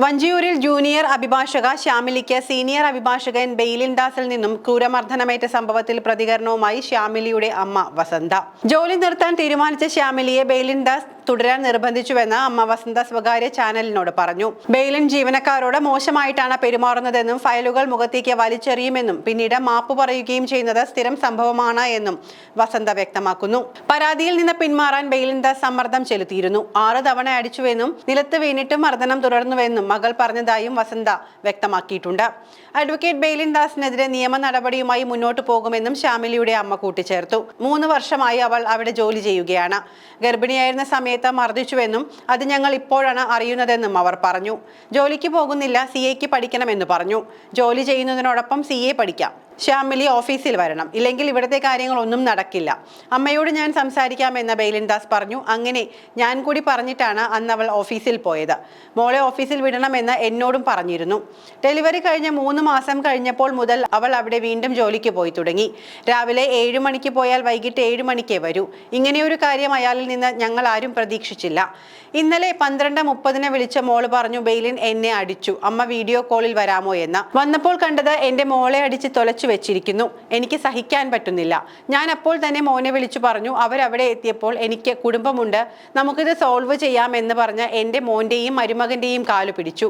വഞ്ചിയൂരിൽ junior അഭിഭാഷക ശ്യാമിലിക്ക് senior അഭിഭാഷകൻ ബെയിലിൻ ദാസിൽ നിന്നും ക്രൂരമർദ്ദനമേറ്റ സംഭവത്തിൽ പ്രതികരണവുമായി ശ്യാമിലിയുടെ അമ്മ വസന്ത. ജോലി നിർത്താൻ തീരുമാനിച്ച ശ്യാമിലിയെ ബെയിലിൻ ദാസ് തുടരാൻ നിർബന്ധിച്ചുവെന്ന് അമ്മ വസന്ത സ്വകാര്യ ചാനലിനോട് പറഞ്ഞു. ബെയിലിൻ ജീവനക്കാരോട് മോശമായിട്ടാണ് പെരുമാറുന്നതെന്നും ഫയലുകൾ മുഖത്തേക്ക് വലിച്ചെറിയുമെന്നും പിന്നീട് മാപ്പ് പറയുകയും ചെയ്യുന്നത് സ്ഥിരം സംഭവമാണ് എന്നും വസന്ത വ്യക്തമാക്കുന്നു. പരാതിയിൽ നിന്ന് പിന്മാറാൻ ബെയിലിൻ ദാസ് സമ്മർദ്ദം ചെലുത്തിയിരുന്നു. 6 തവണ അടിച്ചുവെന്നും നിലത്ത് വീണിട്ടും മർദ്ദനം തുടർന്നുവെന്നും മകൾ പറഞ്ഞതായും വസന്ത വ്യക്തമാക്കിയിട്ടുണ്ട്. അഡ്വക്കേറ്റ് ബെയിലിൻ ദാസിനെതിരെ നിയമ നടപടിയുമായി മുന്നോട്ടു പോകുമെന്നും ശ്യാമിലിയുടെ അമ്മ കൂട്ടിച്ചേർത്തു. 3 വർഷമായി അവൾ അവിടെ ജോലി ചെയ്യുകയാണ്. ഗർഭിണിയായിരുന്ന സമയത്ത് മർദ്ദിച്ചുവെന്നും അത് ഞങ്ങൾ ഇപ്പോഴാണ് അറിയുന്നതെന്നും അവർ പറഞ്ഞു. ജോലിക്ക് പോകുന്നില്ല, CA പഠിക്കണമെന്ന് പറഞ്ഞു. ജോലി ചെയ്യുന്നതിനോടൊപ്പം CA പഠിക്കാം. ശ്യാമിലി ഓഫീസിൽ വരണം, ഇല്ലെങ്കിൽ ഇവിടുത്തെ കാര്യങ്ങളൊന്നും നടക്കില്ല. അമ്മയോട് ഞാൻ സംസാരിക്കാമെന്ന് ബെയിലിൻ ദാസ് പറഞ്ഞു. അങ്ങനെ ഞാൻ കൂടി പറഞ്ഞിട്ടാണ് അന്ന് അവൾ ഓഫീസിൽ പോയത്. മോളെ ഓഫീസിൽ വിടണമെന്ന് എന്നോടും പറഞ്ഞിരുന്നു. ഡെലിവറി കഴിഞ്ഞ 3 മാസം കഴിഞ്ഞപ്പോൾ മുതൽ അവൾ അവിടെ വീണ്ടും ജോലിക്ക് പോയി തുടങ്ങി. രാവിലെ 7 മണിക്ക് പോയാൽ വൈകിട്ട് 7 മണിക്കേ വരൂ. ഇങ്ങനെയൊരു കാര്യം അയാളിൽ നിന്ന് ഞങ്ങൾ ആരും പ്രതീക്ഷിച്ചില്ല. ഇന്നലെ 12:30 വിളിച്ച മോള് പറഞ്ഞു, ബെയിലിൻ എന്നെ അടിച്ചു, അമ്മ വീഡിയോ കോളിൽ വരാമോ എന്ന്. വന്നപ്പോൾ കണ്ടത് എന്റെ മോളെ അടിച്ച് തൊലച്ചു വെച്ചിരിക്കുന്നു. എനിക്ക് സഹിക്കാൻ പറ്റുന്നില്ല. ഞാൻ അപ്പോൾ തന്നെ മോനെ വിളിച്ചു പറഞ്ഞു. അവരവിടെ എത്തിയപ്പോൾ എനിക്ക് കുടുംബമുണ്ട്, നമുക്കിത് സോൾവ് ചെയ്യാം എന്ന് പറഞ്ഞ് എന്റെ മോന്റെയും മരുമകന്റെയും കാലു പിടിച്ചു.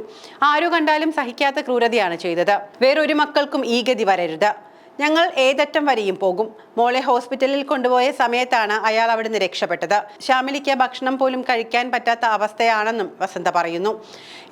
ആരു കണ്ടാലും സഹിക്കാത്ത ക്രൂരതയാണ് ചെയ്തത്. വേറൊരു മക്കൾക്കും ഈ ഗതി വരരുത്. ഞങ്ങൾ ഏതറ്റം വരെയും പോകും. മോളെ ഹോസ്പിറ്റലിൽ കൊണ്ടുപോയ സമയത്താണ് അയാൾ അവിടുന്ന് രക്ഷപ്പെട്ടത്. ശ്യാമിലിക്ക് ഭക്ഷണം പോലും കഴിക്കാൻ പറ്റാത്ത അവസ്ഥയാണെന്നും വസന്ത പറയുന്നു.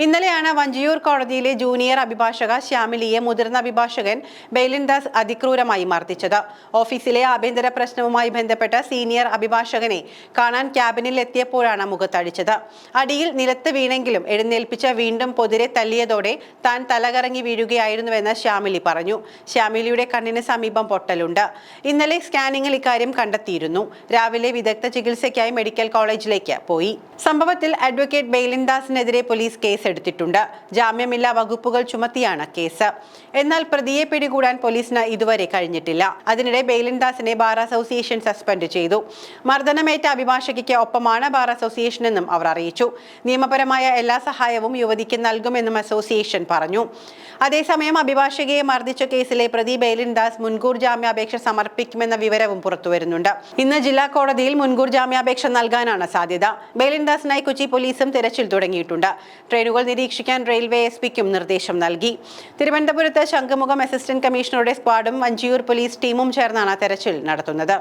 ഇന്നലെയാണ് വഞ്ചിയൂർ കോടതിയിലെ ജൂനിയർ അഭിഭാഷക ശ്യാമിലിയെ മുതിർന്ന അഭിഭാഷകൻ ബെയിലിൻ ദാസ് അതിക്രൂരമായി മർദ്ദിച്ചത്. ഓഫീസിലെ ആഭ്യന്തര പ്രശ്നവുമായി ബന്ധപ്പെട്ട സീനിയർ അഭിഭാഷകനെ കാണാൻ ക്യാബിനിൽ എത്തിയപ്പോഴാണ് മുഖത്തടിച്ചത്. അടിയിൽ നിലത്ത് വീണെങ്കിലും എഴുന്നേൽപ്പിച്ച് വീണ്ടും പൊതിരെ തല്ലിയതോടെ താൻ തലകറങ്ങി വീഴുകയായിരുന്നുവെന്ന് ശ്യാമിലി പറഞ്ഞു. ശ്യാമിലിയുടെ കണ്ണിന് സമീപം പൊട്ടലുണ്ട്. ഇന്നലെ സ്കാനിങ്ങിൽ ഇക്കാര്യം കണ്ടെത്തിയിരുന്നു. രാവിലെ വിദഗ്ധ ചികിത്സയ്ക്കായി മെഡിക്കൽ കോളേജിലേക്ക് പോയി. സംഭവത്തിൽ അഡ്വക്കേറ്റ് ബെയിലിൻ ദാസിനെതിരെ പോലീസ് കേസെടുത്തിട്ടുണ്ട്. ജാമ്യമില്ലാ വകുപ്പുകൾ ചുമത്തിയാണ് കേസ്. എന്നാൽ പ്രതിയെ പിടികൂടാൻ പോലീസിന് ഇതുവരെ കഴിഞ്ഞിട്ടില്ല. അതിനിടെ ബെയിലിൻ ദാസിനെ ബാർ അസോസിയേഷൻ സസ്പെൻഡ് ചെയ്തു. മർദ്ദനമേറ്റ അഭിഭാഷകയ്ക്ക് ഒപ്പമാണ് ബാർ അസോസിയേഷനെന്നും അവർ അറിയിച്ചു. നിയമപരമായ എല്ലാ സഹായവും യുവതിക്ക് നൽകുമെന്നും അസോസിയേഷൻ പറഞ്ഞു. അതേസമയം അഭിഭാഷകയെ മർദ്ദിച്ച കേസിലെ പ്രതി ബെയിലിൻ ദാസ് മുൻകൂർ ജാമ്യാപേക്ഷ സമർപ്പിക്കുമെന്ന വിവരവും പുറത്തുവരുന്നുണ്ട്. ഇന്ന് ജില്ലാ കോടതിയിൽ മുൻകൂർ ജാമ്യാപേക്ഷ നൽകാനാണ് സാധ്യത. ബെയിലിൻ ദാസിനായി കൊച്ചി പോലീസും തെരച്ചിൽ തുടങ്ങിയിട്ടുണ്ട്. ട്രെയിനുകൾ നിരീക്ഷിക്കാൻ റെയിൽവേ SP-ക്കും നിർദ്ദേശം നൽകി. തിരുവനന്തപുരത്ത് ശംഖുമുഖം അസിസ്റ്റന്റ് കമ്മീഷണറുടെ സ്ക്വാഡും വഞ്ചിയൂർ പോലീസ് ടീമും ചേർന്നാണ് തെരച്ചിൽ നടത്തുന്നത്.